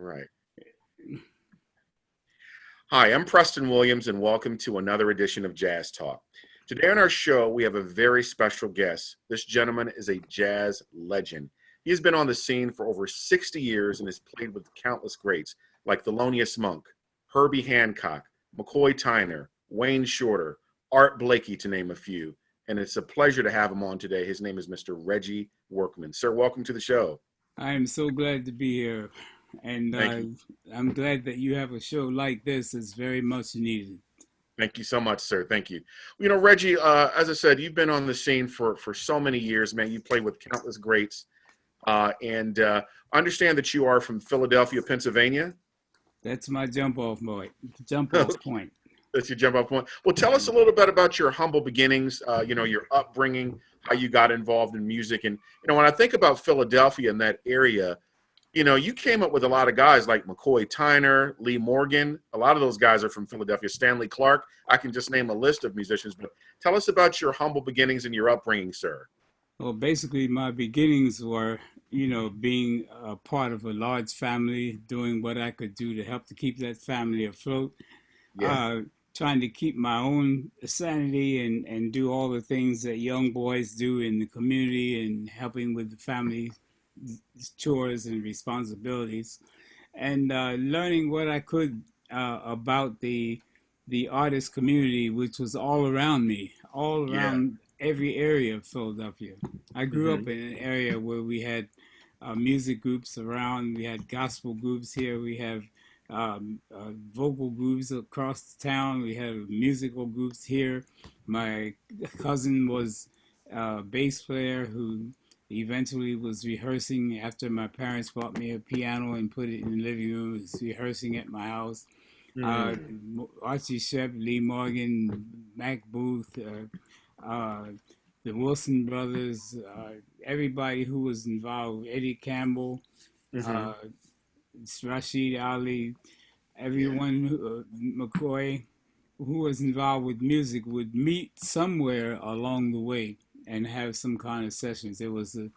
Right. Hi, I'm Preston Williams, and welcome to another edition of Jazz Talk. Today on our show, we have a very special guest. This gentleman is a jazz legend. He has been on the scene for over 60 years and has played with countless greats like Thelonious Monk, Herbie Hancock, McCoy Tyner, Wayne Shorter, Art Blakey, to name a few. And it's a pleasure to have him on today. His name is Mr. Reggie Workman. Sir, welcome to the show. I am so glad to be here, and Thank you. I'm glad that you have a show like this. It's very much needed. Thank you so much, sir. Thank you. Reggie, as I said, you've been on the scene for so many years, man. You played with countless greats. And I understand that you are from Philadelphia, Pennsylvania. That's my jump off point. That's your jump off point. Well, tell us a little bit about your humble beginnings, your upbringing, how you got involved in music. And, when I think about Philadelphia and that area, you came up with a lot of guys like McCoy Tyner, Lee Morgan. A lot of those guys are from Philadelphia. Stanley Clarke. I can just name a list of musicians. But tell us about your humble beginnings and your upbringing, sir. Well, basically, my beginnings were, being a part of a large family, doing what I could do to help to keep that family afloat, Yeah. trying to keep my own sanity and do all the things that young boys do in the community and helping with the family chores and responsibilities, and learning what I could about the artist community, which was all around me, all Yeah. around every area of Philadelphia. I grew Hmm. up in an area where we had music groups around. We had gospel groups here. We have vocal groups across the town. We had musical groups here. My cousin was a bass player who eventually was rehearsing after my parents bought me a piano and put it in the living room. Was rehearsing at my house. Uh, Mm. Archie Shepp, Lee Morgan, Mac Booth, uh, the Wilson brothers, everybody who was involved, Eddie Campbell, Hmm. uh, Rashid Ali, Yeah. everyone, McCoy, who was involved with music would meet somewhere along the way and have some kind of sessions. There was a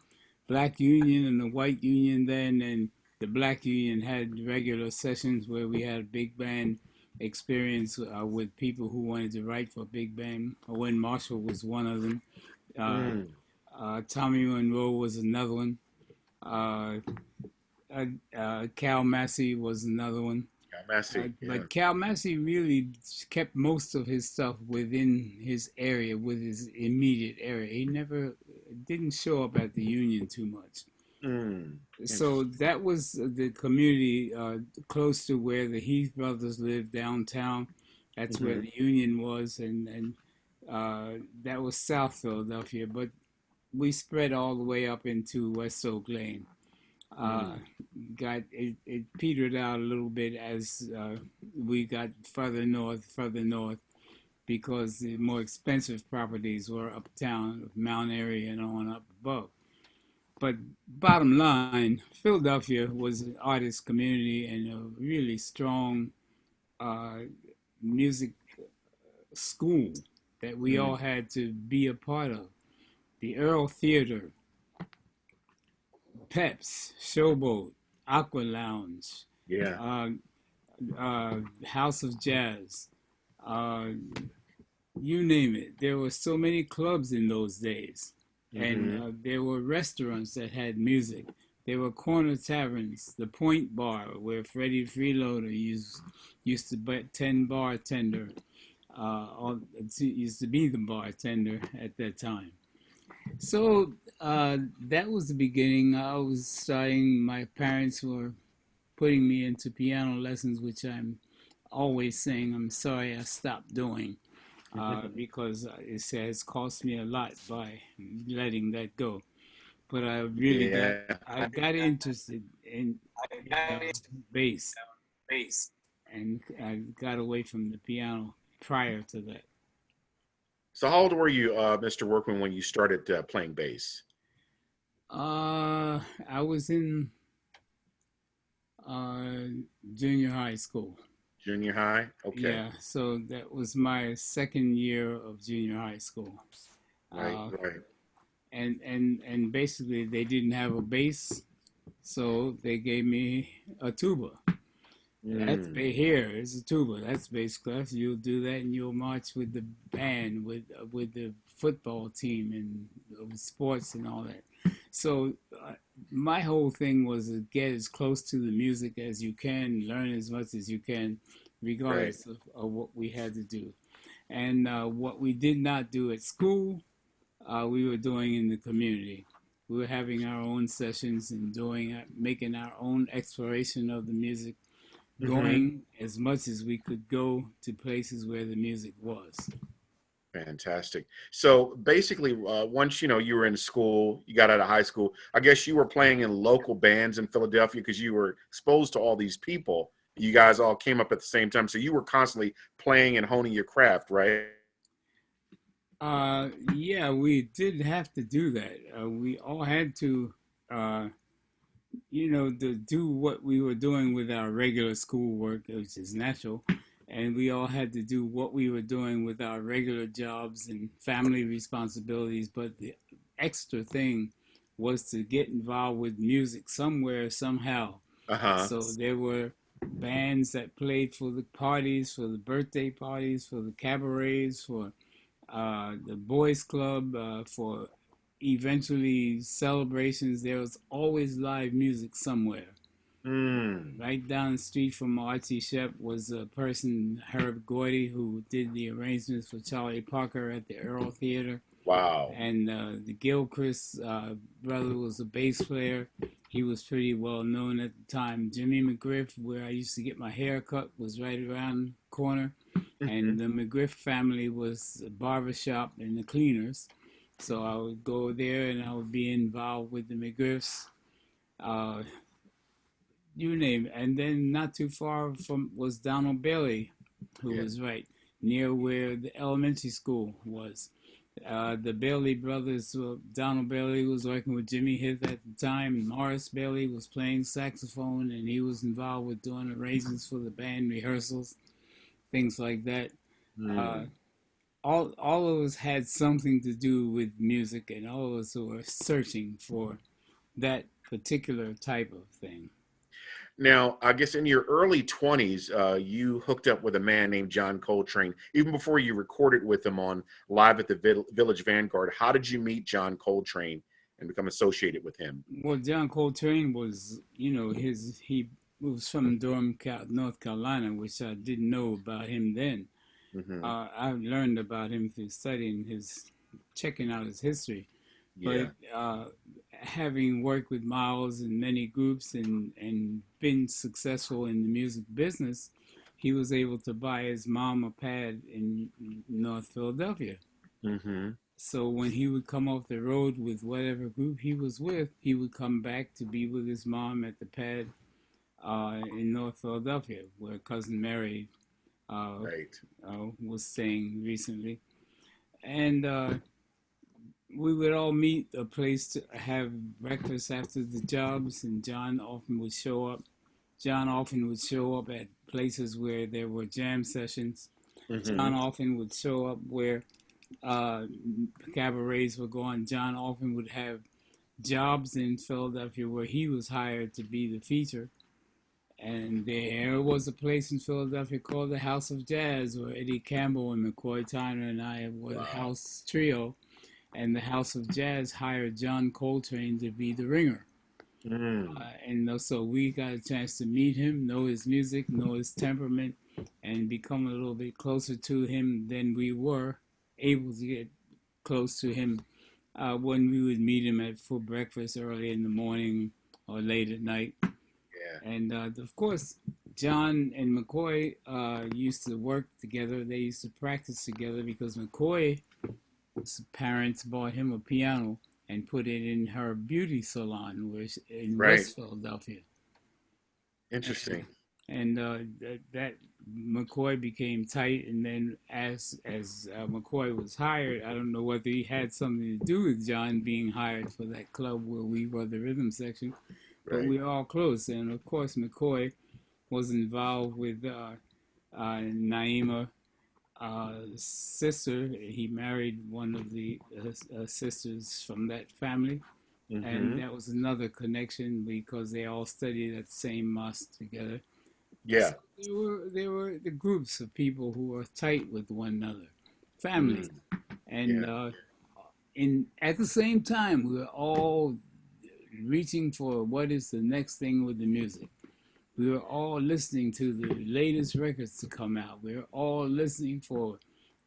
black union and a white union then, and the black union had regular sessions where we had big band experience with people who wanted to write for big band. Owen Marshall was one of them. Uh, Mm. Tommy Monroe was another one. Uh, Cal Massey was another one. Yeah, Massey. Yeah. But Cal Massey really kept most of his stuff within his area, with his immediate area. He never didn't show up at the Union too much. Mm. So Interesting. that was the community close to where the Heath brothers lived downtown. That's where Hmm. the Union was, and that was South Philadelphia. But we spread all the way up into West Oak Lane. Uh, Mm. it petered out a little bit as we got further north, because the more expensive properties were uptown, Mount Airy, and on up above. But bottom line, Philadelphia was an artist community and a really strong uh, music school that we all Mm. had to be a part of. The Earl Theater, Peps, Showboat, Aqua Lounge, Yeah. uh, House of Jazz, uh, you name it. There were so many clubs in those days, and Hmm. there were restaurants that had music. There were corner taverns, the Point Bar, where Freddie Freeloader used to be 10 bartender, used to be the bartender at that time. So that was the beginning. I was starting. My parents were putting me into piano lessons, which I'm always saying I'm sorry I stopped doing, because it has cost me a lot by letting that go. But Yeah. I got interested in bass, and I got away from the piano prior to that. So how old were you, Mr. Workman, when you started playing bass? I was in uh, junior high school. Junior high? Okay. Yeah, so that was my second year of junior high school. Right, Uh, right. and basically they didn't have a bass So they gave me a tuba. Mm, Here is a tuba. That's bass class. You'll do that, and you'll march with the band, with the football team, and with sports and all that. So my whole thing was to get as close to the music as you can, learn as much as you can, right. regardless of what we had to do. And what we did not do at school, we were doing in the community. We were having our own sessions and making our own exploration of the music, Hmm. going as much as we could go to places where the music was. Fantastic. So basically, once you were in school, you got out of high school. I guess you were playing in local bands in Philadelphia because you were exposed to all these people. You guys all came up at the same time, so you were constantly playing and honing your craft, right? Yeah, we did have to do that. We all had to, uh, to do what we were doing with our regular schoolwork, which is natural, and we all had to do what we were doing with our regular jobs and family responsibilities. But the extra thing was to get involved with music somewhere, somehow. Uh huh. So there were bands that played for the parties, for the birthday parties, for the cabarets, for the boys club, for eventually celebrations. There was always live music somewhere. Mm. Right down the street from Archie Shep was a person, Herb Gordy, who did the arrangements for Charlie Parker at the Earl Theater. Wow. And the Gilchrist brother was a bass player. He was pretty well known at the time. Jimmy McGriff, where I used to get my hair cut, was right around the corner. Hmm. And the McGriff family was a barber shop and the cleaners. So I would go there and I would be involved with the McGriffs. Uh, you name it. And then not too far from was Donald Bailey, who Yeah. was right near where the elementary school was. The Bailey brothers, Donald Bailey was working with Jimmy Hith at the time. Morris Bailey was playing saxophone, and he was involved with doing arrangements for the band rehearsals, things like that. Uh, Mm. all of us had something to do with music, and all of us were searching for that particular type of thing. Now, I guess in your early 20s, you hooked up with a man named John Coltrane. Even before you recorded with him on Live at the Village Vanguard, how did you meet John Coltrane and become associated with him? Well, John Coltrane was, he was from Durham, North Carolina, which I didn't know about him then. Hmm. I learned about him through studying checking out his history. But Yeah. having worked with Miles in many groups and been successful in the music business, he was able to buy his mom a pad in North Philadelphia. Hmm. So when he would come off the road with whatever group he was with, he would come back to be with his mom at the pad in North Philadelphia, where cousin Mary uh, Right. was staying recently. And we would all meet a place to have breakfast after the jobs, and John often would show up. John often would show up at places where there were jam sessions. Hmm. John often would show up where uh, cabarets were going. John often would have jobs in Philadelphia where he was hired to be the feature. And there was a place in Philadelphia called the House of Jazz where Eddie Campbell and McCoy Tyner and I were the Wow. house trio. And the House of Jazz hired John Coltrane to be the ringer. Mm. And so we got a chance to meet him, know his music, know his temperament, and become a little bit closer to him than we were able to get close to him when we would meet him for breakfast early in the morning or late at night. Yeah. And of course, John and McCoy used to work together. They used to practice together because McCoy's parents bought him a piano and put it in her beauty salon in Right. West Philadelphia. And Interesting. that McCoy became tight, and then as McCoy was hired, I don't know whether he had something to do with John being hired for that club where we were the rhythm section, but Right. we were all close. And of course, McCoy was involved with Naima, sister. He married one of the sisters from that family, and Mm-hmm. that was another connection because they all studied at the same mosque together. So Yeah. there were the groups of people who were tight with one another, families, Mm. and Yeah. in at the same time we were all reaching for what is the next thing with the music. We were all listening to the latest records to come out. We were all listening for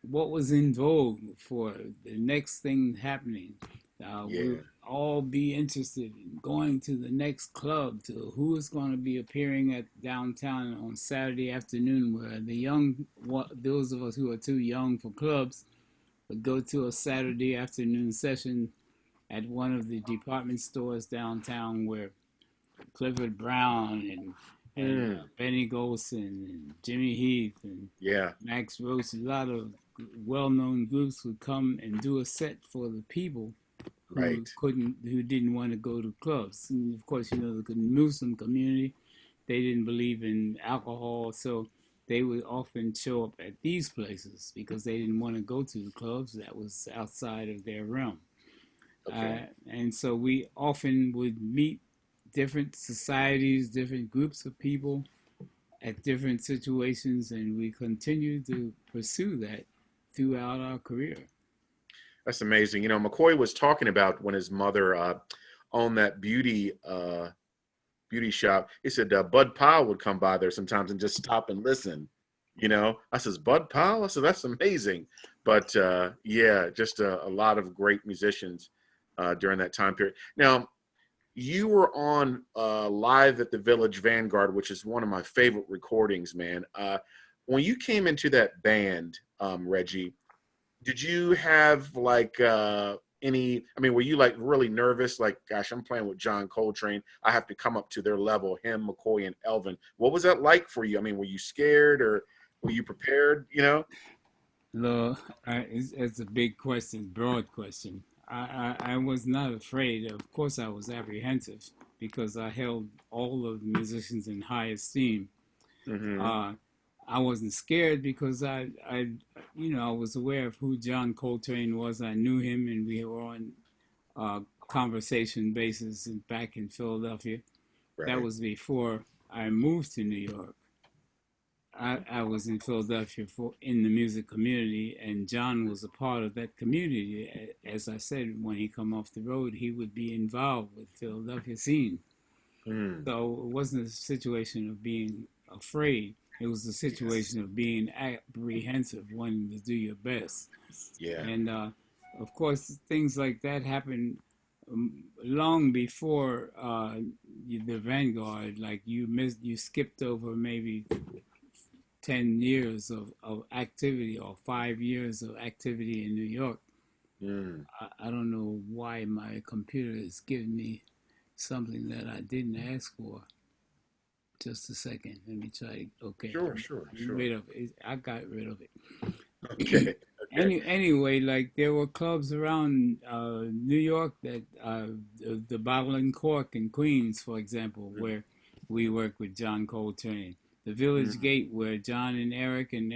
what was in vogue for the next thing happening. We Yeah. would all be interested in going to the next club, to who is going to be appearing at downtown on Saturday afternoon, where the young, those of us who are too young for clubs, would go to a Saturday afternoon session at one of the department stores downtown where Clifford Brown and Mm. Benny Golson and Jimmy Heath and Yeah. Max Roach. A lot of well-known groups would come and do a set for the people Right. who didn't want to go to clubs. And of course, the Muslim community, they didn't believe in alcohol, so they would often show up at these places because they didn't want to go to the clubs that was outside of their realm. Okay. And so we often would meet different societies, different groups of people at different situations, and we continue to pursue that throughout our career. That's amazing. McCoy was talking about when his mother owned that beauty shop. He said Bud Powell would come by there sometimes and just stop and listen. I says, Bud Powell? I said, that's amazing. But yeah, just a lot of great musicians during that time period. Now, you were on live at the Village Vanguard, which is one of my favorite recordings, man. When you came into that band, Reggie, did you have like were you like really nervous? Like, gosh, I'm playing with John Coltrane. I have to come up to their level, him, McCoy, and Elvin. What was that like for you? Were you scared or were you prepared? Well, it's a big question, broad question. I was not afraid. Of course, I was apprehensive because I held all of the musicians in high esteem. Mm-hmm. Uh, I wasn't scared because I was aware of who John Coltrane was. I knew him, and we were on conversation basis back in Philadelphia. That Right. was before I moved to New York. I was in Philadelphia in the music community, and John was a part of that community. As I said, when he come off the road, he would be involved with Philadelphia scene. Mm. So it wasn't a situation of being afraid. It was a Yes. situation of being apprehensive, wanting to do your best. Yeah. And of course, things like that happen long before the Vanguard. Like you skipped over maybe 10 years of activity or 5 years of activity in New York. Mm. I don't know why my computer is giving me something that I didn't ask for. Just a second. Let me try. Okay, Sure. Sure. I'm Sure. rid of it. I got rid of it. Okay. Okay. Anyway, like there were clubs around New York that the Bottle and Cork in Queens, for example, Mm. where we worked with John Coltrane. The Village Mm. Gate, where John and Eric and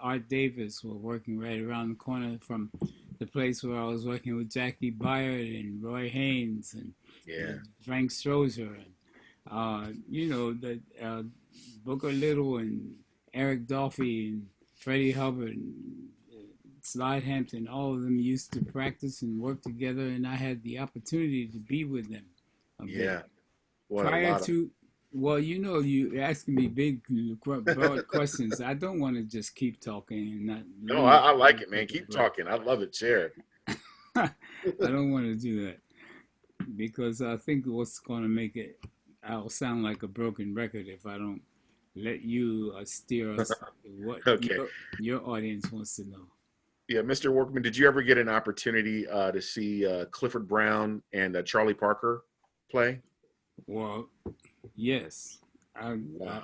Art Davis were working right around the corner from the place where I was working with Jackie Byard and Roy Haynes and Yeah. Frank Strozier and the Booker Little and Eric Dolphy and Freddie Hubbard and Slide Hampton, all of them used to practice and work together, and I had the opportunity to be with them a bit. Yeah. What a Prior lot of. to, well, you asking me big, broad questions. I don't want to just keep talking and not No, leave. I like it, man. Keep talking. I love it. Share. I don't want to do that because I think what's going to make it, I'll sound like a broken record if I don't let you steer us what Okay. your audience wants to know. Yeah, Mr. Workman, did you ever get an opportunity to see Clifford Brown and Charlie Parker play? Well, yes. Wow.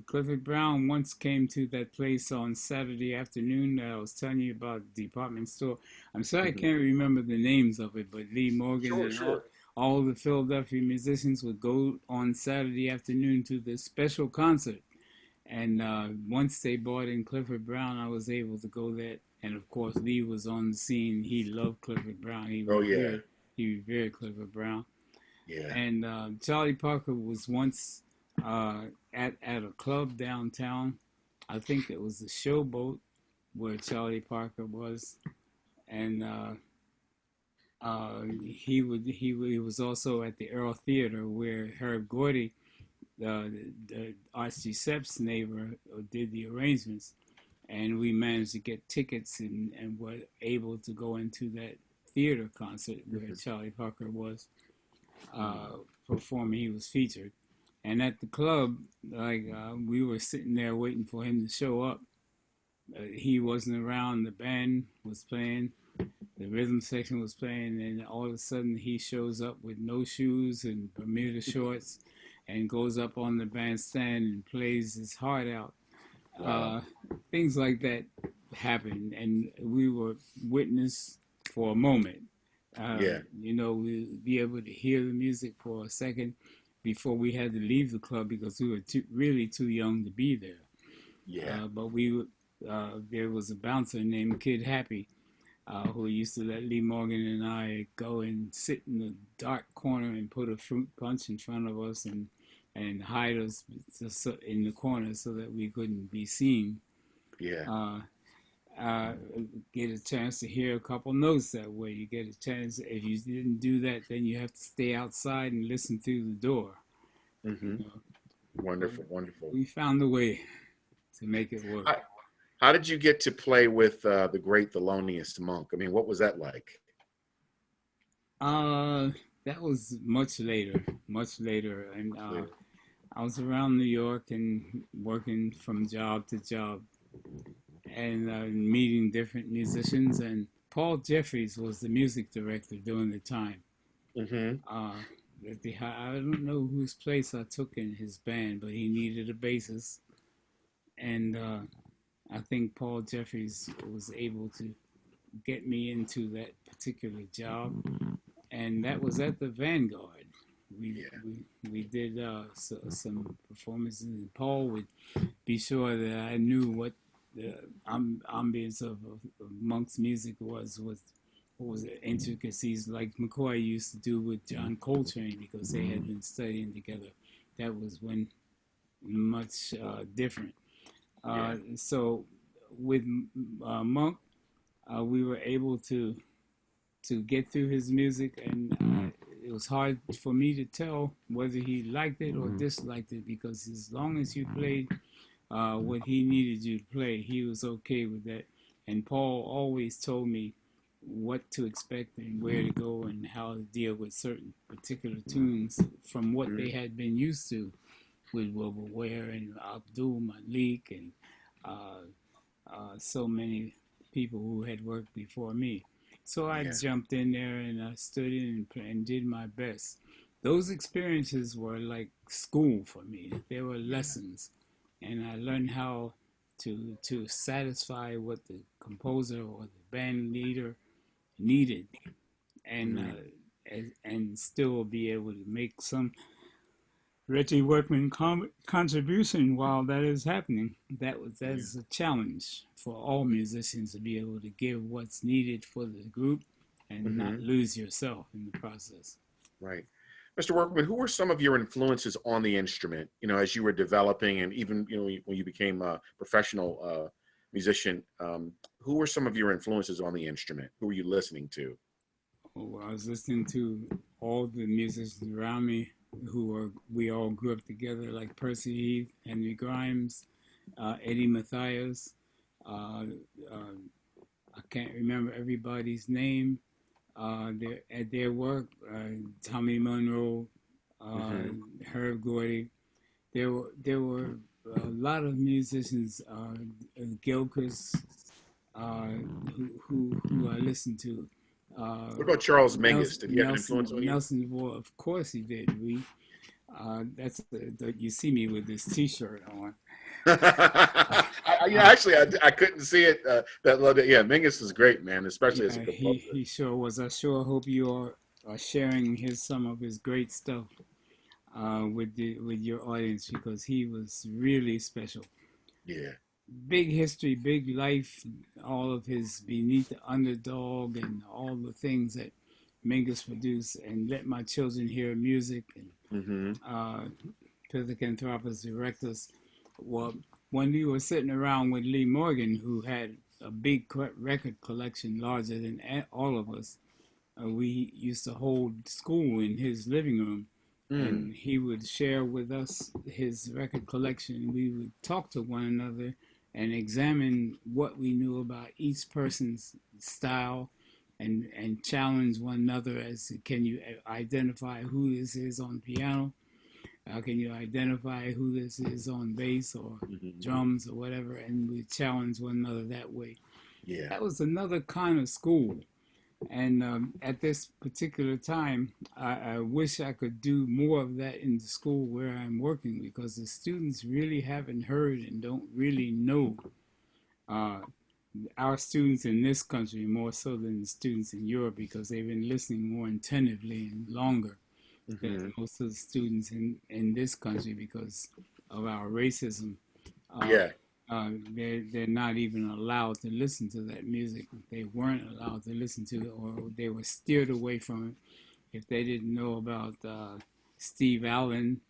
Clifford Brown once came to that place on Saturday afternoon that I was telling you about, the department store. I'm sorry I Mhm. can't remember the names of it, but Lee Morgan Sure, and sure. all the Philadelphia musicians would go on Saturday afternoon to this special concert. And once they brought in Clifford Brown, I was able to go there. And of course, Lee was on the scene. He loved Clifford Brown. He Oh was yeah. here He was very Clifford Brown. Yeah. And Charlie Parker was once at a club downtown. I think it was the Showboat where Charlie Parker was, and he was also at the Earl Theater where Herb Gordy, the Archie Sepp's neighbor, did the arrangements, and we managed to get tickets and were able to go into that theater concert where Charlie Parker was performing. He was featured, and at the club, we were sitting there waiting for him to show up. He wasn't around. The band was playing, the rhythm section was playing, and all of a sudden he shows up with no shoes and Bermuda shorts, and goes up on the bandstand and plays his heart out. Wow. Things like that happened, and we were witness for a moment. Yeah. We'd be able to hear the music for a second before we had to leave the club because we were really too young to be there. Yeah. But there was a bouncer named Kid Happy who used to let Lee Morgan and I go and sit in the dark corner and put a fruit punch in front of us and hide us in the corner so that we couldn't be seen. Yeah. Get a chance to hear a couple notes that way. You get a chance. If you didn't do that, then you have to stay outside and listen through the door. Mm-hmm. Wonderful, wonderful. We found a way to make it work. How did you get to play with the great Thelonious Monk? I mean, what was that like? That was much later, and I was around New York and working from job to job, and meeting different musicians. And Paul Jeffries was the music director during the time. Mm-hmm. I don't know whose place I took in his band, but he needed a bassist, and I think Paul Jeffries was able to get me into that particular job, and that was at the Vanguard. We did some performances, and Paul would be sure that I knew what the ambience of Monk's music was, what was the intricacies like McCoy used to do with John Coltrane, because they had been studying together. That was when much different. So with Monk, we were able to get through his music, and it was hard for me to tell whether he liked it or disliked it, because as long as you played what he needed you to play, he was okay with that. And Paul always told me what to expect and where to go and how to deal with certain particular tunes from what they had been used to with Wilbur Ware and Abdul Malik and so many people who had worked before me. So I jumped in there and I stood in and did my best. Those experiences were like school for me. They were lessons, and I learned how to satisfy what the composer or the band leader needed, and still be able to make some Reggie Workman contribution while that is happening. That's a challenge for all musicians, to be able to give what's needed for the group and not lose yourself in the process. Right. Mr. Workman, who were some of your influences on the instrument, as you were developing, and even, when you became a professional musician, who were some of your influences on the instrument? Who were you listening to? Oh, I was listening to all the musicians around me we all grew up together, like Percy Heath, Henry Grimes, Eddie Mathias. I can't remember everybody's name. At their work, Tommy Monroe, Herb Gordy. There were a lot of musicians, Gilchrist, who I listened to. What about Charles Mingus? Did he have an influence on you? Nelson, well, of course he did. You see me with this T-shirt on. Actually, I couldn't see it. Mingus is great, man, especially as a composer. He sure was. I sure hope you are sharing some of his great stuff with your audience, because he was really special. Yeah. Big history, big life, all of his Beneath the Underdog and all the things that Mingus produced, and Let My Children Hear Music, and Mm-hmm. Pithecanthropus erectus. Well, when we were sitting around with Lee Morgan, who had a big record collection larger than all of us, we used to hold school in his living room, Mm. and he would share with us his record collection. We would talk to one another and examine what we knew about each person's style, and challenge one another as to, can you identify who this is on piano? Can you identify who this is on bass or Mm-hmm. drums or whatever? And we challenge one another that way. Yeah. That was another kind of school. And at this particular time, I wish I could do more of that in the school where I'm working, because the students really haven't heard and don't really know, uh, our students in this country more so than the students in Europe, because they've been listening more attentively and longer than Mm-hmm. most of the students in this country because of our racism. Uh, Yeah. they're not even allowed to listen to that music. They weren't allowed to listen to it, or they were steered away from it if they didn't know about Steve Allen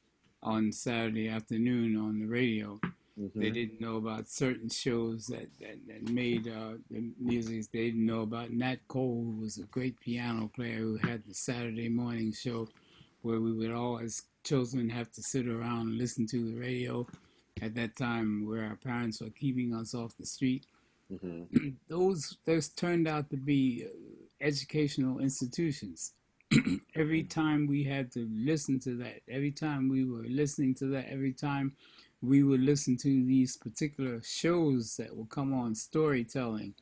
on Saturday afternoon on the radio. They Mm-hmm. didn't know about certain shows that made the music. They didn't know about Nat Cole, who was a great piano player who had the Saturday morning show where we would all, as children, have to sit around and listen to the radio at that time where our parents were keeping us off the street. Mm-hmm. Those turned out to be educational institutions. Every time we had to listen to that, every time we were listening to that, every time we would listen to these particular shows that would come on, storytelling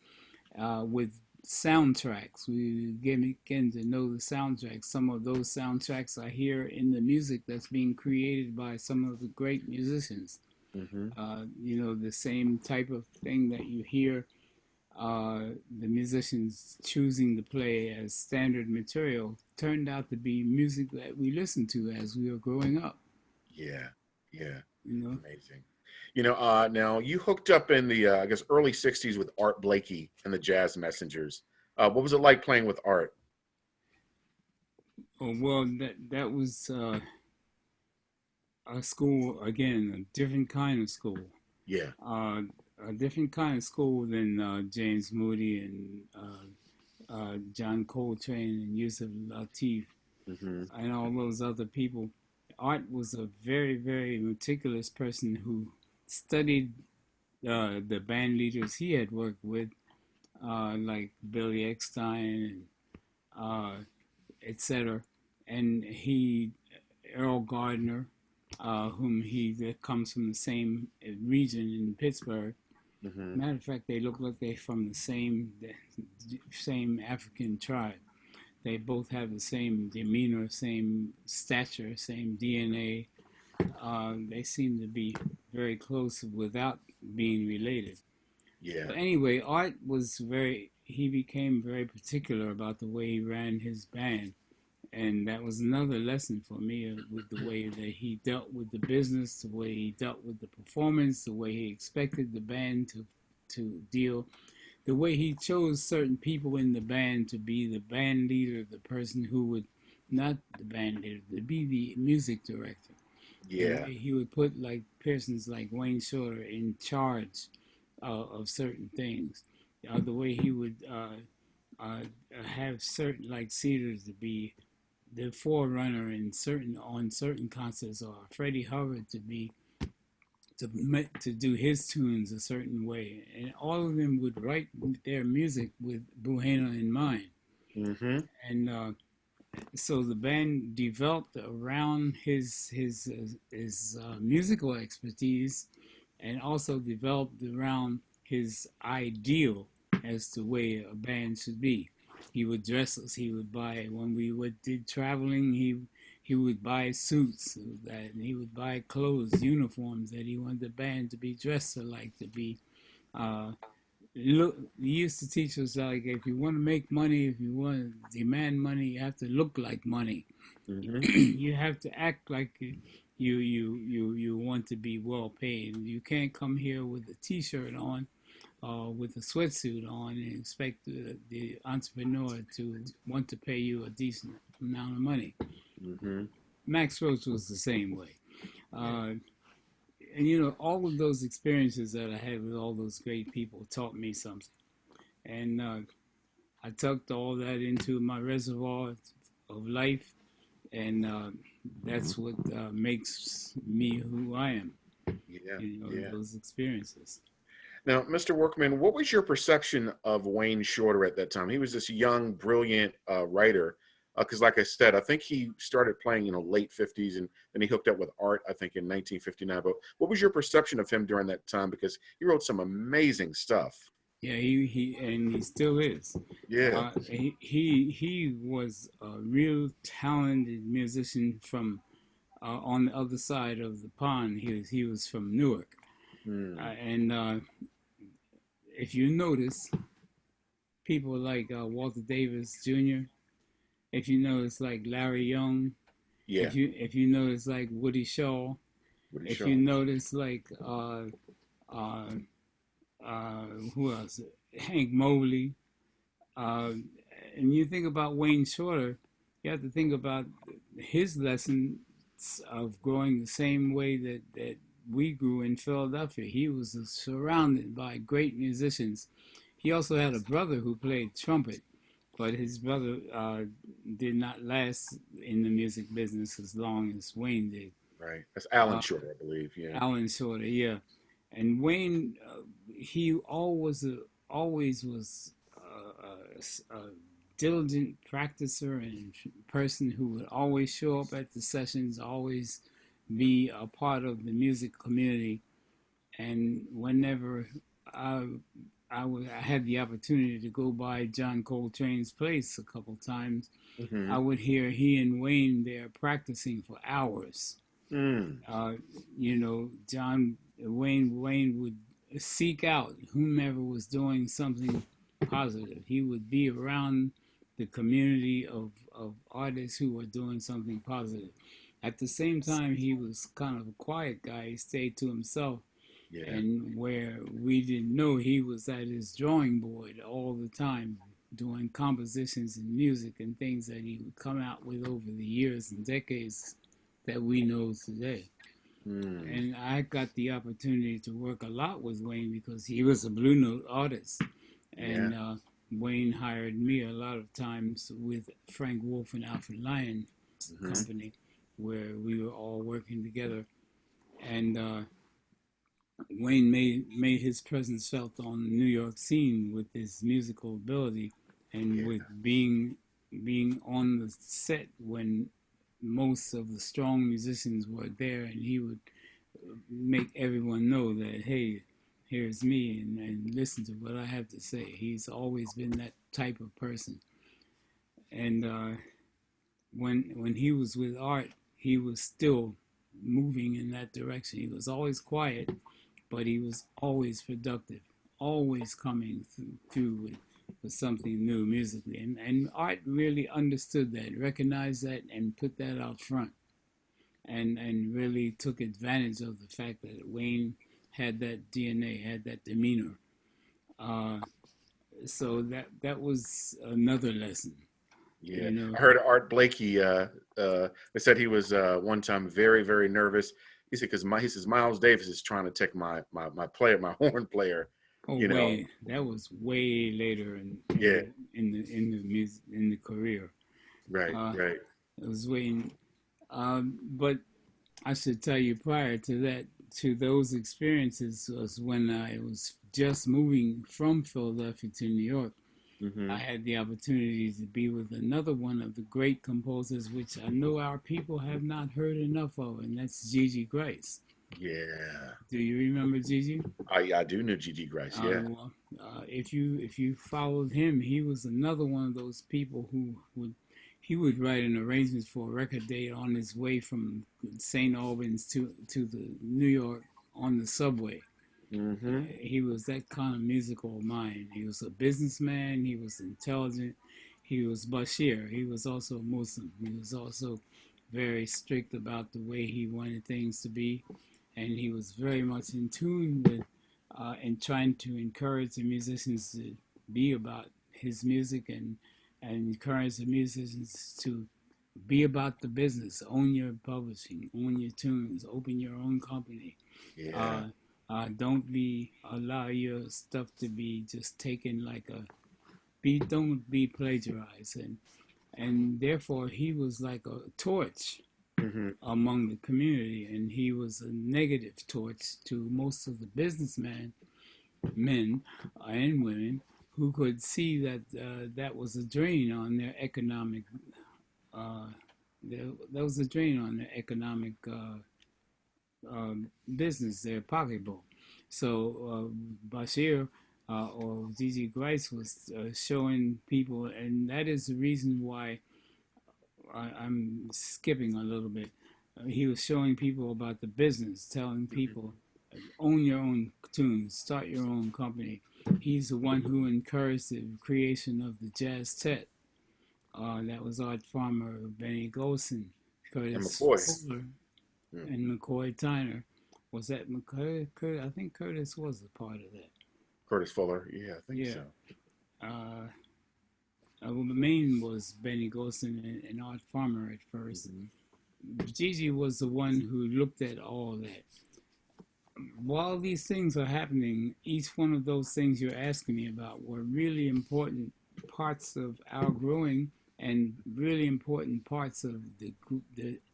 with soundtracks. We begin to know the soundtracks. Some of those soundtracks I hear in the music that's being created by some of the great musicians. Mm-hmm. The same type of thing that you hear the musicians choosing to play as standard material turned out to be music that we listened to as we were growing up. Yeah. Yeah. You know, Amazing. Now you hooked up in the I guess early '60s with Art Blakey and the Jazz Messengers. What was it like playing with Art? oh, well, that was a school again, a different kind of school. Yeah. Uh, a different kind of school than James Moody and John Coltrane and Yusuf Lateef Mm-hmm. and all those other people. Art was a very, very meticulous person who studied the band leaders he had worked with, like Billy Eckstine and etc. And Earl Gardner, whom he that comes from the same region in Pittsburgh. Mm-hmm. Matter of fact, they look like they're from the same African tribe. They both have the same demeanor, same stature, same DNA. They seem to be very close without being related. Yeah. But anyway, Art he became very particular about the way he ran his band. And that was another lesson for me with the way that he dealt with the business, the way he dealt with the performance, the way he expected the band to deal, the way he chose certain people in the band to be the band leader, the person who would, not the band leader, to be the music director. The Yeah. way he would put like persons like Wayne Shorter in charge of certain things. The way he would have certain like Cedars to be the forerunner on certain concerts, or Freddie Hubbard to be to do his tunes a certain way, and all of them would write their music with Buena in mind. Mm-hmm. And so the band developed around his musical expertise, and also developed around his ideal as to way a band should be. He would dress us. He would buy when we did traveling. He would buy suits that, and he would buy clothes, uniforms that he wanted the band to be dressed alike, to be uh, look. He used to teach us like, if you want to make money, if you want to demand money, you have to look like money. Mm-hmm. You have to act like you want to be well paid. You can't come here with a T-shirt on with a sweatsuit on and expect the entrepreneur to want to pay you a decent amount of money. Mm-hmm. Max Roach was the same way. Yeah. And you know, all of those experiences that I had with all those great people taught me something. And I tucked all that into my reservoir of life, and that's what makes me who I am. Yeah. You know, Yeah. those experiences. Now, Mr. Workman, what was your perception of Wayne Shorter at that time? He was this young, brilliant writer. Because, like I said, I think he started playing, late 50s, and then he hooked up with Art, I think, in 1959. But what was your perception of him during that time? Because he wrote some amazing stuff. Yeah, he still is. Yeah. He was a real talented musician from on the other side of the pond. He was from Newark, Mm. and if you notice, people like Walter Davis Jr., if you notice like Larry Young, Yeah. if you notice like Woody Shaw, What he if you showed. notice like uh, who else, Hank Mobley, uh, and you think about Wayne Shorter, you have to think about his lessons of growing the same way that we grew in Philadelphia. He was surrounded by great musicians. He also had a brother who played trumpet, but his brother did not last in the music business as long as Wayne did. Right. That's Alan Uh, Shorter, I believe. Yeah. Alan Shorter, yeah, and Wayne, he always was a diligent practicer and person who would always show up at the sessions, always be a part of the music community. And whenever I I had the opportunity to go by John Coltrane's place a couple times, Mm-hmm. I would hear he and Wayne there practicing for hours. Mm. Uh, you know, Wayne would seek out whomever was doing something positive. He would be around the community of artists who were doing something positive. At the same time, he was kind of a quiet guy. He stayed to himself, Yeah. and where we didn't know, he was at his drawing board all the time doing compositions and music and things that he would come out with over the years and decades that we know today. Mm. And I got the opportunity to work a lot with Wayne because he was a Blue Note artist. Yeah. And Wayne hired me a lot of times with Frank Wolf and Alfred Lyons Mm-hmm. Company, where we were all working together. And Wayne made his presence felt on the New York scene with his musical ability and Yeah. with being on the set when most of the strong musicians were there, and he would make everyone know that, hey, here's me, and listen to what I have to say. He's always been that type of person. And when he was with Art, he was still moving in that direction. He was always quiet, but he was always productive, always coming through with something new musically. And Art really understood that, recognized that, and put that out front. And really took advantage of the fact that Wayne had that DNA, had that demeanor. Uh, so that was another lesson, Yeah. you know. I heard Art Blakey. They said he was one time very, very nervous. He said because he says Miles Davis is trying to take my player, my horn player. Oh, You know. way that was way later Yeah. in the music in the career. Right. Uh, Right. it was Wayne, but I should tell you prior to that, to those experiences was when I was just moving from Philadelphia to New York. Mm-hmm. I had the opportunity to be with another one of the great composers, which I know our people have not heard enough of, and that's Gigi Grice. Yeah. Do you remember Gigi? I do know Gigi Grice. Yeah. Well, if you followed him, he was another one of those people who would write an arrangement for a record date on his way from St. Albans to the New York on the subway. Mm-hmm. He was that kind of musical mind. He was a businessman. He was intelligent. He was Bashir. He was also Muslim. He was also very strict about the way he wanted things to be, and he was very much in tune with and trying to encourage the musicians to be about his music and encourage the musicians to be about the business, own your publishing, own your tunes, open your own company. Yeah. Uh, don't be allow your stuff to be just taken like a don't be plagiarized and therefore he was like a torch Hmm. among the community, and he was a negative torch to most of the businessmen, men and women, who could see that that was a drain on their economic. Uh, that was a drain on their economic business, their pocketbook. So Bashir or Gigi Grice was showing people, and that is the reason why I'm skipping a little bit. He was showing people about the business, telling people, own your own tunes, start your own company. He's the one who encouraged the creation of the jazz set. That was Art Farmer, Benny Golson, And Curtis McCoy. Fuller, Mm. and McCoy Tyner. Was that McCoy? I think Curtis was a part of that. Curtis Fuller. Yeah, I think Yeah. so. Uh, well, the main was Benny Golson and Art Farmer at first. Hmm. Gigi was the one who looked at all that. While these things are happening, each one of those things you're asking me about were really important parts of our growing and really important parts of the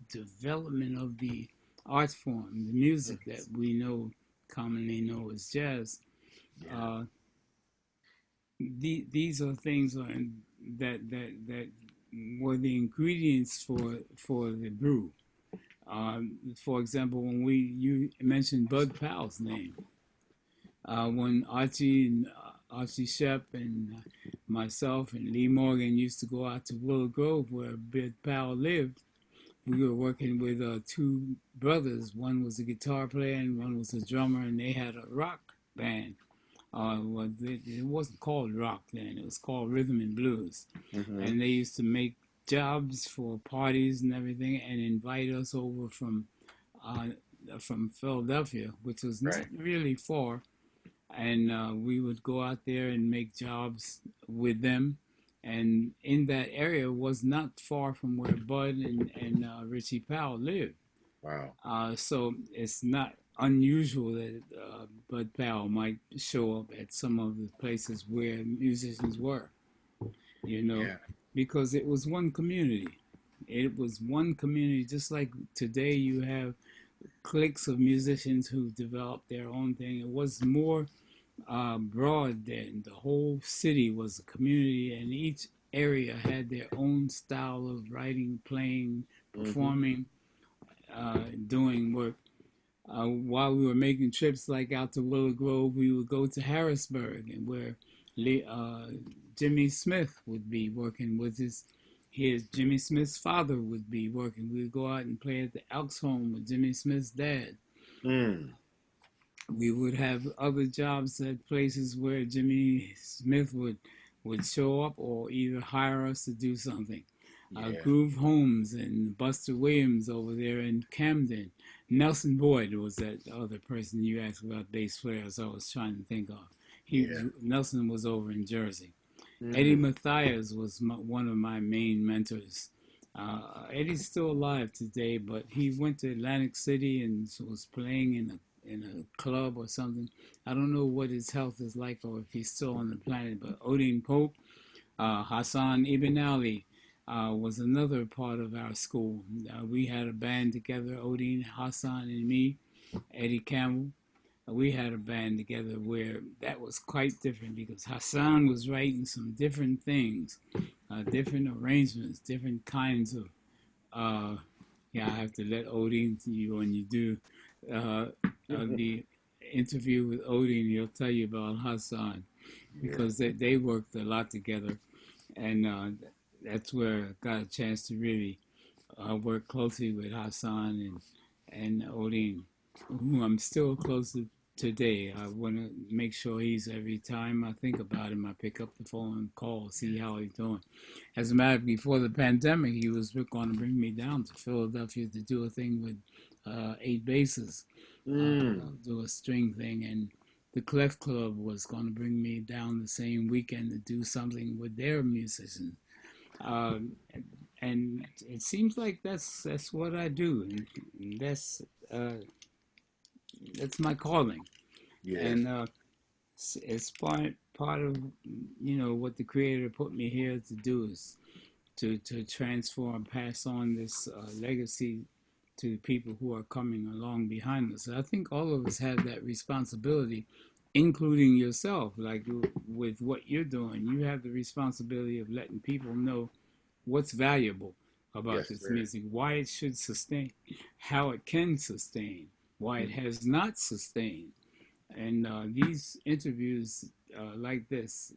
development of the art form, the music that we know commonly know as jazz. Yeah. These are things that were the ingredients for the brew. For example, when you mentioned Bud Powell's name, when Archie Shep and myself and Lee Morgan used to go out to Willow Grove where Bud Powell lived, we were working with two brothers. One was a guitar player and one was a drummer, and they had a rock band. Well, it wasn't called rock then; it was called rhythm and blues. Hmm. And they used to make jobs for parties and everything, and invite us over uh, from Philadelphia, which was not Right. really far. And we would go out there and make jobs with them. And in that area was not far from where Bud and Richie Powell lived. Wow. So it's not unusual that Bud Powell might show up at some of the places where musicians were, you know, Yeah. because it was one community. It was one community, just like today you have cliques of musicians who developed their own thing. It was more broad then. The whole city was a community, and each area had their own style of writing, playing, Hmm. performing, doing work. While we were making trips like out to Willow Grove, we would go to Harrisburg, and where uh, Jimmy Smith would be working with his Jimmy Smith's father would be working. We would go out and play at the Elks Home with Jimmy Smith's dad. Mm. We would have other jobs at places where Jimmy Smith would show up or either hire us to do something. Yeah. Groove Holmes and Buster Williams over there in Camden. Nelson Boyd was that other person you asked about bass players I was trying to think of. Yeah. Nelson was over in Jersey. Eddie Hmm. Mathias was one of my main mentors. Eddie's still alive today, but he went to Atlantic City and was playing in a club or something. I don't know what his health is like or if he's still on the planet. But Odin Pope, Hassan Ibn Ali was another part of our school. We had a band together, Odin, Hassan, and me, Eddie Campbell. We had a band together where that was quite different because Hassan was writing some different things, different arrangements, different kinds of. Yeah, I have to let Odin to you when you do uh, the interview with Odin. He'll tell you about Hassan Yeah. because they worked a lot together, and that's where I got a chance to really work closely with Hassan and Odin, who I'm still close to today. I want to make sure he's every time I think about him, I pick up the phone and call, see how he's doing. As a matter of before the pandemic, he was going to bring me down to Philadelphia to do a thing with 8 basses, Mm. do a string thing, the Clef Club was going to bring me down the same weekend to do something with their musicians. Um, and it seems like that's what I do, and uh, that's my calling. Yeah. And it's part of what the Creator put me here to do is to transform, pass on this legacy to people who are coming along behind us. I think all of us have that responsibility, including yourself. Like with what you're doing, you have the responsibility of letting people know what's valuable about Yes, this sir. music, why it should sustain, how it can sustain, why it Mhm. has not sustained. And these interviews like this,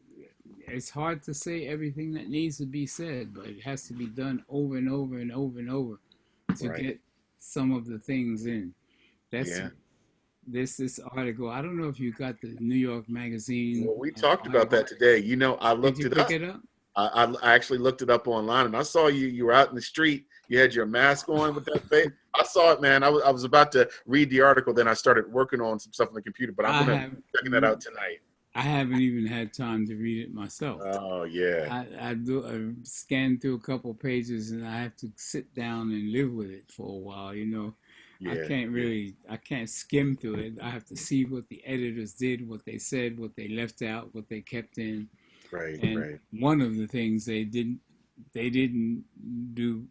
it's hard to say everything that needs to be said, but it has to be done over and over and over and over to Right. get some of the things in. That's Yeah. this article. I don't know if you got the New York Magazine Well, we talked about article. that today. I Did looked you it pick up. it up? I actually looked it up online, and I saw you. You were out in the street. You had your mask on with that face. I saw it, man. I was about to read the article, then I started working on some stuff on the computer. But I'm I gonna have. checking that out tonight. I haven't even had time to read it myself. Oh yeah, I scan through a couple of pages and I have to sit down and live with it for a while. yeah, yeah. I can't skim through it. I have to see what the editors did, what they said, what they left out, what they kept in. Right, And right. one of the things they didn't do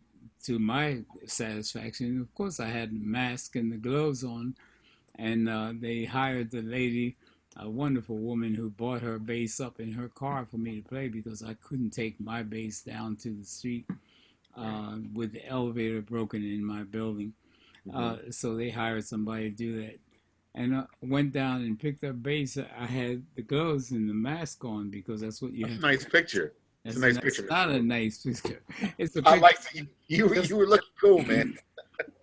to my satisfaction. Of course, I had the mask and the gloves on, and they hired the lady, a wonderful woman who brought her bass up in her car for me to play because I couldn't take my bass down to the street Right. with the elevator broken in my building. Hmm. So they hired somebody to do that. And I went down and picked up bass. I had the gloves and the mask on because that's what you That's a have. nice picture. It's a nice That's picture. not a nice picture. It's a I picture like you just were looking cool, man.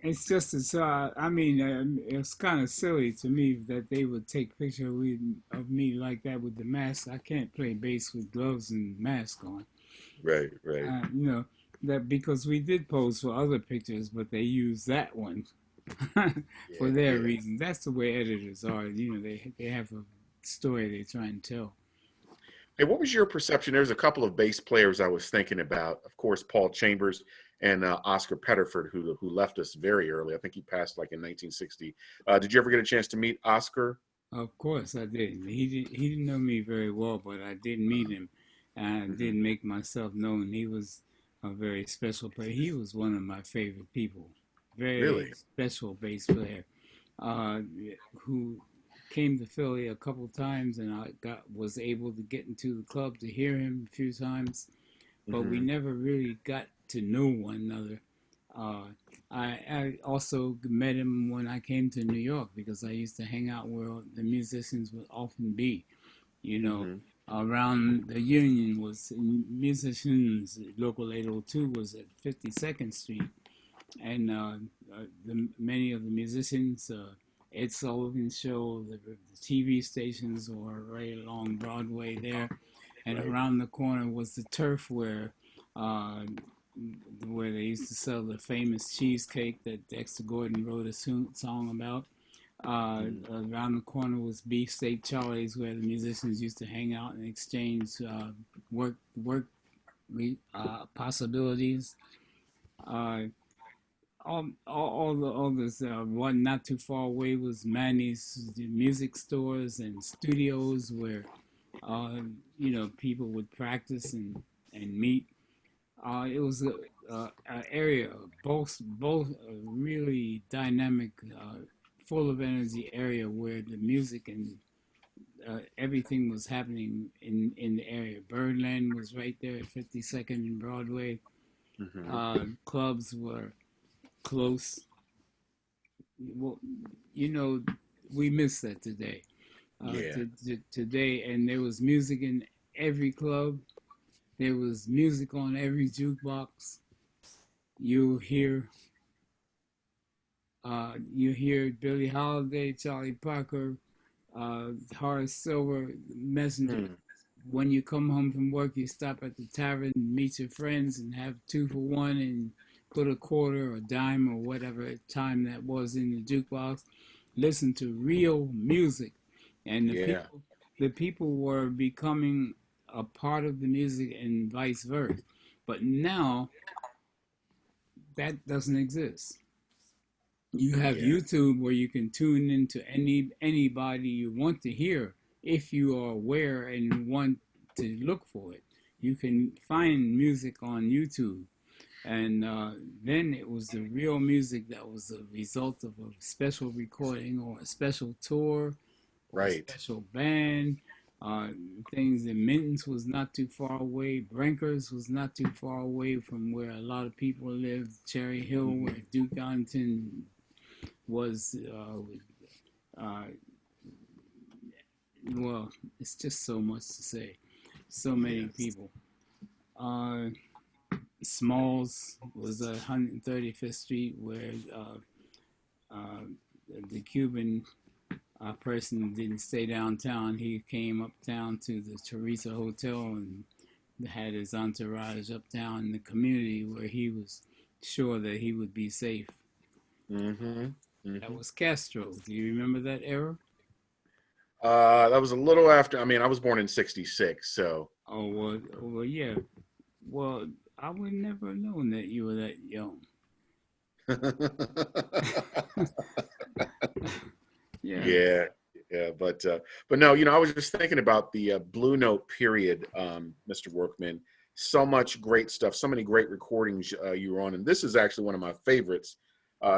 it's just as I mean, it's kind of silly to me that they would take picture of me like that with the mask. I can't play bass with gloves and mask on. Right, right. You know that because we did pose for other pictures, but they used that one for Yeah, their yeah. reasons. That's the way editors are. They have a story they try and tell. Hey, what was your perception? There's a couple of bass players I was thinking about. Of course, Paul Chambers and Oscar Pettiford, who left us very early. I think he passed like in 1960. Did you ever get a chance to meet Oscar? Of course, I did. He didn't know me very well, but I did meet him, and I Hmm. did make myself known. He was a very special player. He was one of my favorite people. Very Really? special bass player, uh, who came to Philly a couple times, and I was able to get into the club to hear him a few times, but we Hmm. never really got to know one another. Uh, I also met him when I came to New York because I used to hang out where the musicians would often be. You know, Hmm. around the Union was musicians. Local 802 was at 52nd Street, and many of the musicians. Ed Sullivan's show, the TV stations were right along Broadway there, and Right. around the corner was the turf uh, where they used to sell the famous cheesecake that Dexter Gordon wrote a song about. Hmm. Around the corner was Beefsteak Charlie's, where the musicians used to hang out and exchange work possibilities. Uh, all this one not too far away was Manny's music stores and studios where uh, people would practice and meet. It was a area both a really dynamic, full of energy area where the music and everything was happening in the area. Birdland was right there at 52nd and Broadway. Hmm. Clubs were close. Well, you know, we miss that today. Yeah. Today, and there was music in every club. There was music on every jukebox. You hear you hear Billie Holiday, Charlie Parker, Horace Silver, Messenger. Hmm. When you come home from work, you stop at the tavern and meet your friends and have two for one and put a quarter or dime or whatever time that was in the jukebox. Listen to real music and Yeah. the people were becoming a part of the music and vice versa. But now that doesn't exist. You have Yeah. YouTube where you can tune into anybody you want to hear if you are aware and want to look for it. You can find music on YouTube, and then it was the real music that was a result of a special recording or a special tour or a Right. special band. Uh, Things in Minton's was not too far away. Brenkers was not too far away from where a lot of people lived. Cherry Hill, where Hmm. Duke Ellington was. Uh, well, it's just so much to say. So many Yes. people. Uh, Smalls was 135th Street, where uh, the Cuban person didn't stay downtown. He came uptown to the Teresa Hotel and had his entourage uptown in the community where he was sure that he would be safe. Hmm. That Hmm. was Castro. Do you remember that era? That was a little after. I mean, I was born in '66, so. Well, yeah. Well, I would never have known that you were that young. Yeah. Yeah, yeah, but no, I was just thinking about the Blue Note period, Mr. Workman. So much great stuff, so many great recordings you were on, and this is actually one of my favorites.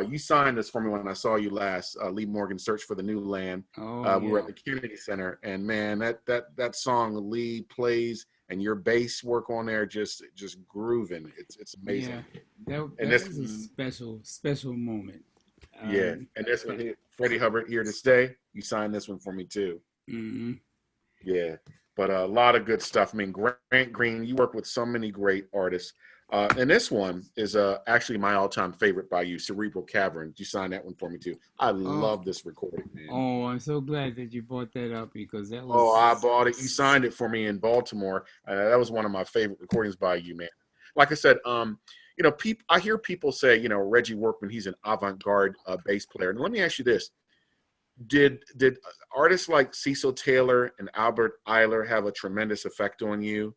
You signed this for me when I saw you last, Lee Morgan, "Search for the New Land." Oh, We were yeah. at the Kennedy Center, and man, that song Lee plays and your bass work on there just grooving. It's Yeah. amazing. And That this, was a special moment. yeah, and this one And, here, Freddie Hubbard, "Here to Stay." You signed this one for me too. mhm. Yeah, but a lot of good stuff. I mean, Grant Green, you work with so many great artists. And this one is actually my all-time favorite by you, Cerebral Cavern. You signed that one for me too. I Oh, love this recording, man. I'm so glad that you brought that up because that Oh, I was. bought it. You signed it for me in Baltimore. That was one of my favorite recordings by you, man. Like I said, I hear people say, Reggie Workman, he's an avant-garde bass player. And let me ask you this: Did artists like Cecil Taylor and Albert Eiler have a tremendous effect on you?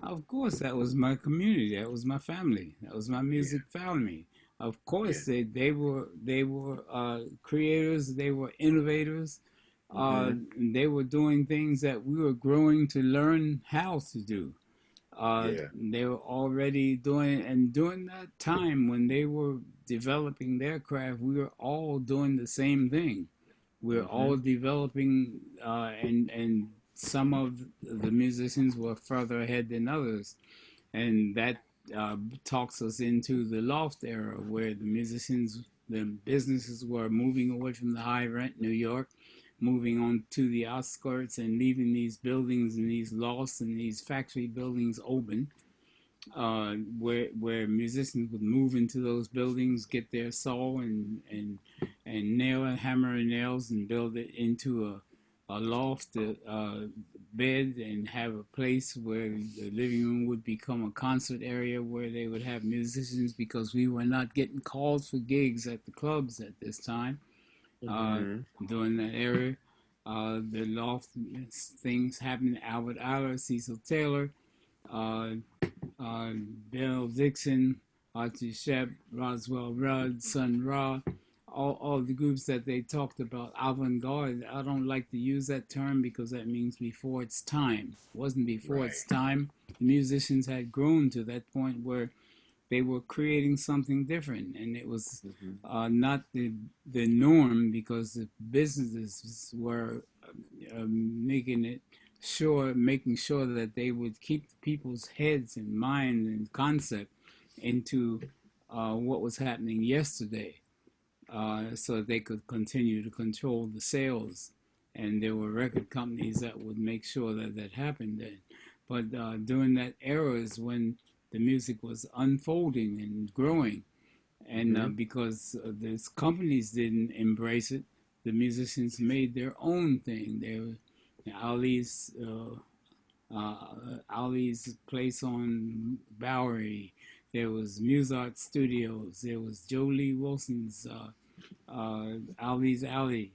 Of course, that was my community. That was my family. That was my Yeah, music family. Of yeah. course, they were creators. They were innovators. Hmm. They were doing things that we were growing to learn how to do. Yeah. They were already doing, and during that time when they were developing their craft, we were all doing the same thing. We're Hmm. all developing, and some of the musicians were further ahead than others, and that talks us into the loft era where the businesses were moving away from the high rent New York, moving on to the outskirts and leaving these buildings and these lofts and these factory buildings open, where musicians would move into those buildings, get their saw and nail and hammer and nails and build it into a loft, bed, and have a place where the living room would become a concert area where they would have musicians because we were not getting calls for gigs at the clubs at this time. Uh, Hmm. During that era, the loft things happened. Albert Aller, Cecil Taylor, uh, uh, Bill Dixon, Archie Shepp, Roswell Rudd, Sun Ra, all the groups that they talked about, avant-garde. I don't like to use that term because that means before its time. It wasn't before Right. its time. The musicians had grown to that point where they were creating something different, and it was Hmm. not the norm because the businesses were making sure that they would keep people's heads and minds and concept into what was happening yesterday, so that they could continue to control the sales. And there were record companies that would make sure that that happened then. But during that era is when the music was unfolding and growing. And Hmm. because these companies didn't embrace it, the musicians made their own thing. There was Ali's place on Bowery. There was Musart Studios. There was Joe Lee Wilson's Ali's Alley.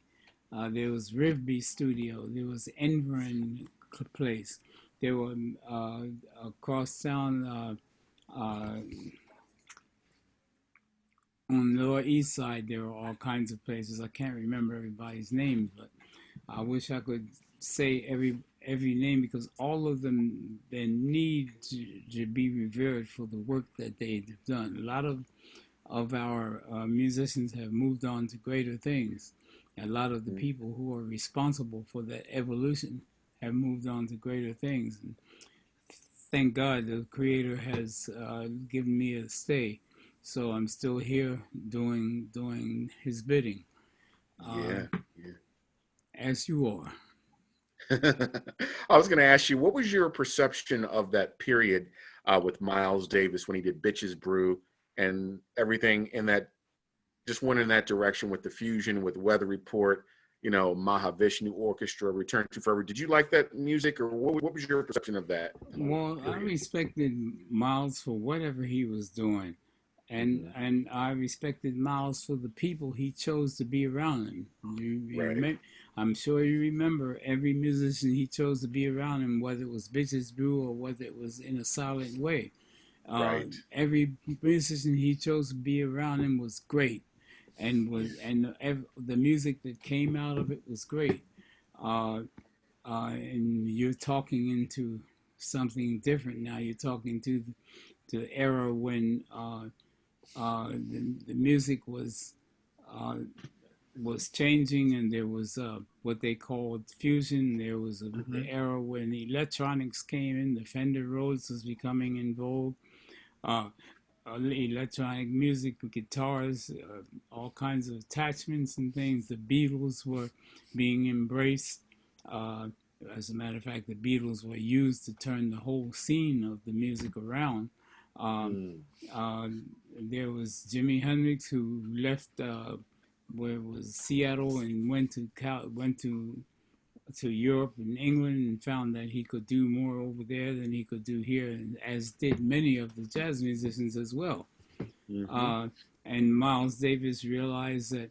There was Rivby Studio. There was Enverin Place. There were across town uh, on the Lower East Side. There were all kinds of places. I can't remember everybody's names, but I wish I could say every name because all of them they need to be revered for the work that they've done. A lot of our musicians have moved on to greater things. A lot of the Mm. people who are responsible for that evolution have moved on to greater things. And thank God the Creator has given me a stay, so I'm still here doing His bidding, uh, Yeah, yeah. as you are. I was going to ask you, what was your perception of that period with Miles Davis when he did Bitches Brew and everything in that just went in that direction with the fusion, with Weather Report, Mahavishnu Orchestra, Return to Forever. Did you like that music, or what was your perception of that Well, I period? respected Miles for whatever he was doing, and Hmm. and I respected Miles for the people he chose to be around him. Right, I'm sure you remember every musician he chose to be around him, whether it was Bitches Brew or whether it was in a silent way. right. Every musician he chose to be around him was great, and Yeah. the music that came out of it was great. Uh, and you're talking into something different now. You're talking to the era when the music uh, was changing, and there was what they called fusion. There was the Hmm. era when the electronics came in. The Fender Rhodes was becoming in vogue. Uh, Electronic music, guitars, all kinds of attachments and things. The Beatles were being embraced. Uh, as a matter of fact, the Beatles were used to turn the whole scene of the music around. Um, Mm. uh, there was Jimi Hendrix who left where it was Seattle and went to Europe and England and found that he could do more over there than he could do here, and as did many of the jazz musicians as well. Hmm. Uh, and Miles Davis realized that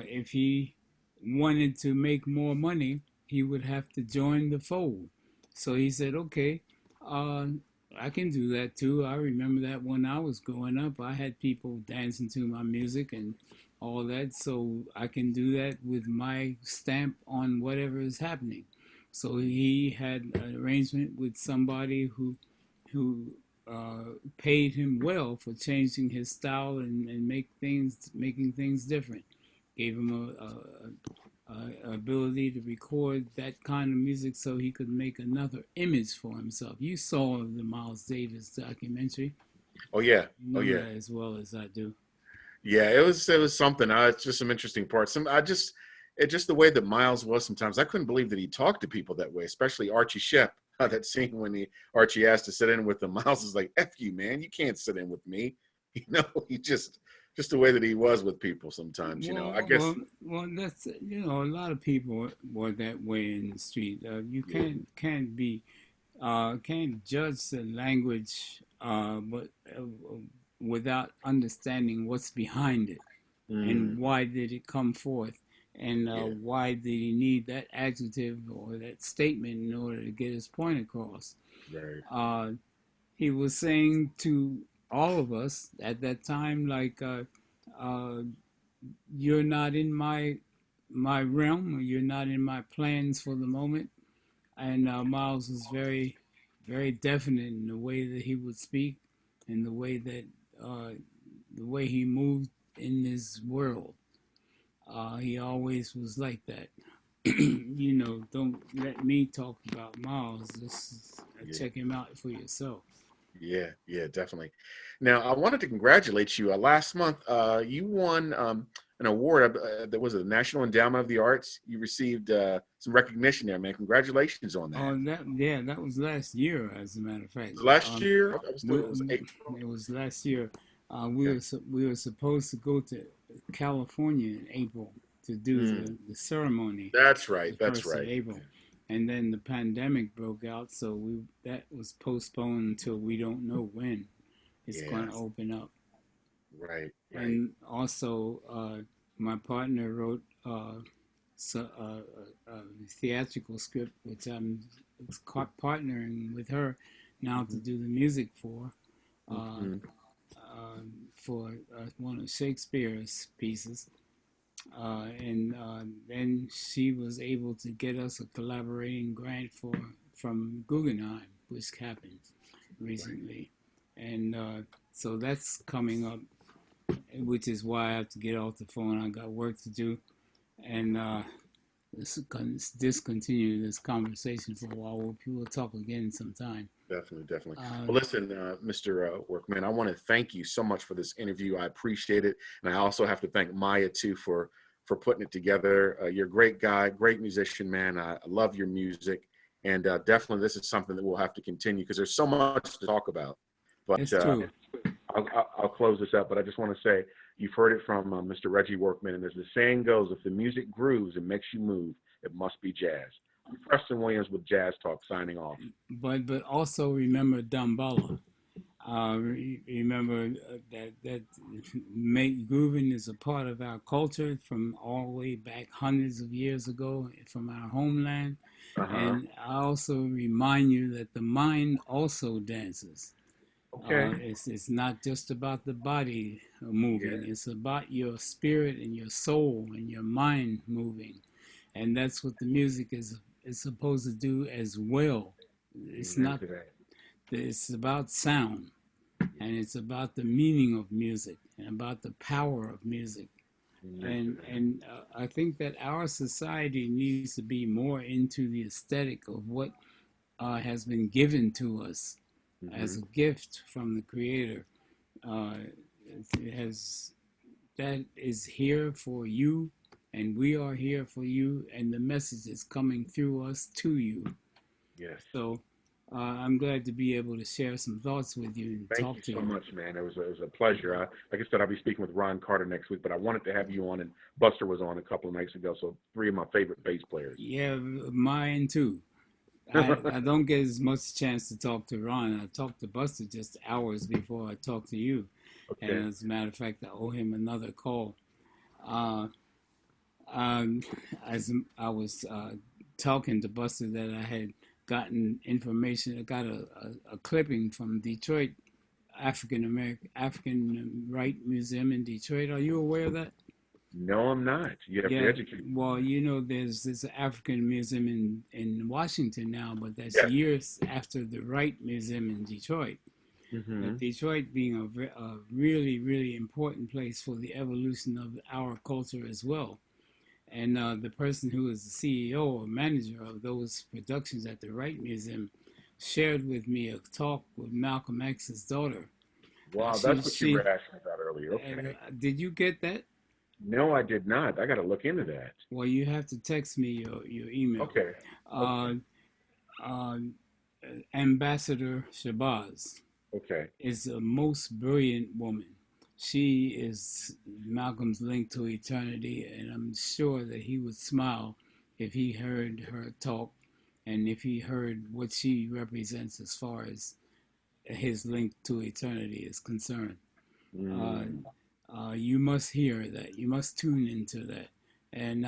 if he wanted to make more money, he would have to join the fold. So he said, okay, uh, I can do that too. I remember that when I was growing up, I had people dancing to my music and all that. So I can do that with my stamp on whatever is happening. So he had an arrangement with somebody who paid him well for changing his style and making things different. Gave him a ability to record that kind of music so he could make another image for himself. You saw the Miles Davis documentary. Oh yeah, You oh know yeah, that as well as I do. yeah. It was something. It's just some interesting parts. It's just the way that Miles was. Sometimes I couldn't believe that he talked to people that way, especially Archie Shepp. That scene when Archie asked to sit in with him, Miles is like, "F you, man. You can't sit in with me." He just the way that he was with people. Sometimes, I Well, guess. well, well. That's a lot of people were that way in the street. You Yeah. can't judge the language, but without understanding what's behind it and Mm, why did it come forth, and yeah. why did he need that adjective or that statement in order to get his point across. Right. Uh, he was saying to all of us at that time, like, uh, "You're not in my realm, or you're not in my plans for the moment." And Miles was very, very definite in the way that he would speak, and uh, the way he moved in this world. He always was like that. Don't let me talk about Miles. Just Yeah. check him out for yourself. Yeah, yeah, definitely. Now, I wanted to congratulate you. Last month, you won an award that was a National Endowment of the Arts. You received some recognition there, man. Congratulations on that. Oh, that was last year, as a matter of fact. Was it last year? I was We, it was April. it was last year. We Yeah. were supposed to go to California in April to do Mm, the ceremony, that's right. the That's first of right. April, and then the pandemic broke out, so we that was postponed until we don't know when it's Yeah. going to open up. Right. Right. And also, my partner wrote theatrical script, which I'm partnering with her now to do the music uh, Hmm. for one of Shakespeare's pieces. And then she was able to get us a collaborating grant from Guggenheim, which happened Right. recently, and so that's coming up, which is why I have to get off the phone. I got work to do, and discontinue this conversation for a while. We'll talk again sometime. Definitely, definitely. Uh, Well, listen, Mr. Workman, I want to thank you so much for this interview. I appreciate it, and I also have to thank Maya too for putting it together. You're a great guy, great musician, man. I love your music, and definitely this is something that we'll have to continue because there's so much to talk about. But it's true. I'll close this up. But I just want to say you've heard it from Mr. Reggie Workman, and as the saying goes, if the music grooves and makes you move, it must be jazz. I'm Preston Williams with Jazz Talk, signing off. But also remember Damballa. Remember that grooving is a part of our culture from all the way back hundreds of years ago from our homeland. Uh huh. And I also remind you that the mind also dances. Okay. It's not just about the body Yeah. moving. It's about your spirit and your soul and your mind moving, and that's what the music is supposed to do as well. It's Amen not. to that. It's about sound, and it's about the meaning of music and about the power of music. Amen to And I think that our society needs to be more into the aesthetic of what has been given to us that. as Hmm. a gift from the Creator. Uh, it has that is here for you, and we are here for you, and the message is coming through us to you. Yes. So I'm glad to be able to share some thoughts with you and Thank talk you to so you. much, man. It was a pleasure. Like I said, I'll be speaking with Ron Carter next week, but I wanted to have you on, and Buster was on a couple of nights ago. So three of my favorite bass players. Yeah, mine too. I don't get as much chance to talk to Ron. I talked to Buster just hours before I talked to you. Okay. And as a matter of fact, I owe him another call. Uh, um, as I was talking to Buster, that I had gotten information, I got a clipping from Detroit African Right Museum in Detroit. Are you aware of that? No, I'm not. You have to Yeah, educate me. well, you know, there's this African museum in Washington now, but that's Yes. years after the Wright Museum in Detroit. Mm-hmm. Detroit being a really, really important place for the evolution of our culture as well. And the person who is the CEO or manager of those productions at the Wright Museum shared with me a talk with Malcolm X's daughter. Wow, She that's what you were she asking about earlier. Okay. did you get that? No, I did not. I got to look into that. Well, you have to text me your email. Okay. Okay. Uh, uh, Ambassador Shabazz Okay. is a most brilliant woman. She is Malcolm's link to eternity, and I'm sure that he would smile if he heard her talk and if he heard what she represents as far as his link to eternity is concerned. Uh, Mm, you must hear that. You must tune into that. And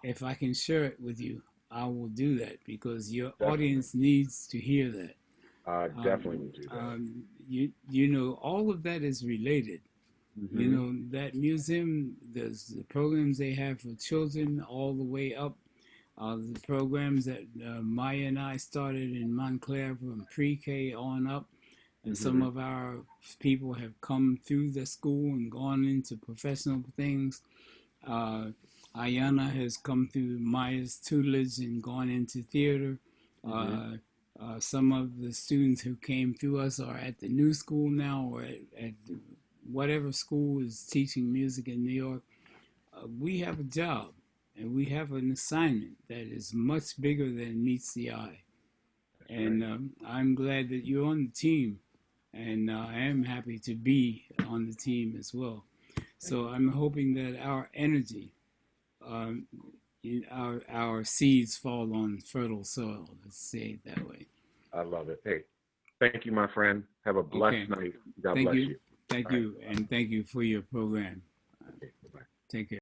if I can share it with you, I will do that because your definitely. audience needs to hear that. I definitely Um, will do that. you know, all of that is related. You Mm-hmm. know, that museum, there's the programs they have for children all the way up. The programs that Maya and I started in Montclair from pre-K on up. And some Mm-hmm. of our people have come through the school and gone into professional things. Uh, Ayana has come through Maya's tutelage and gone into theater. Mm-hmm. Uh, some of the students who came through us are at the new school now or at whatever school is teaching music in New York. We have a job and we have an assignment that is much bigger than meets the eye. That's And right. I'm glad that you're on the team, and I am happy to be on the team as well. Thank So you. I'm hoping that our energy, um, our seeds fall on fertile soil. Let's say it that way. I love it. Hey, thank you, my friend. Have a blessed Okay. night. God Thank bless you. you. Thank All right. you. And thank you for your program. Okay. Bye-bye. Take care.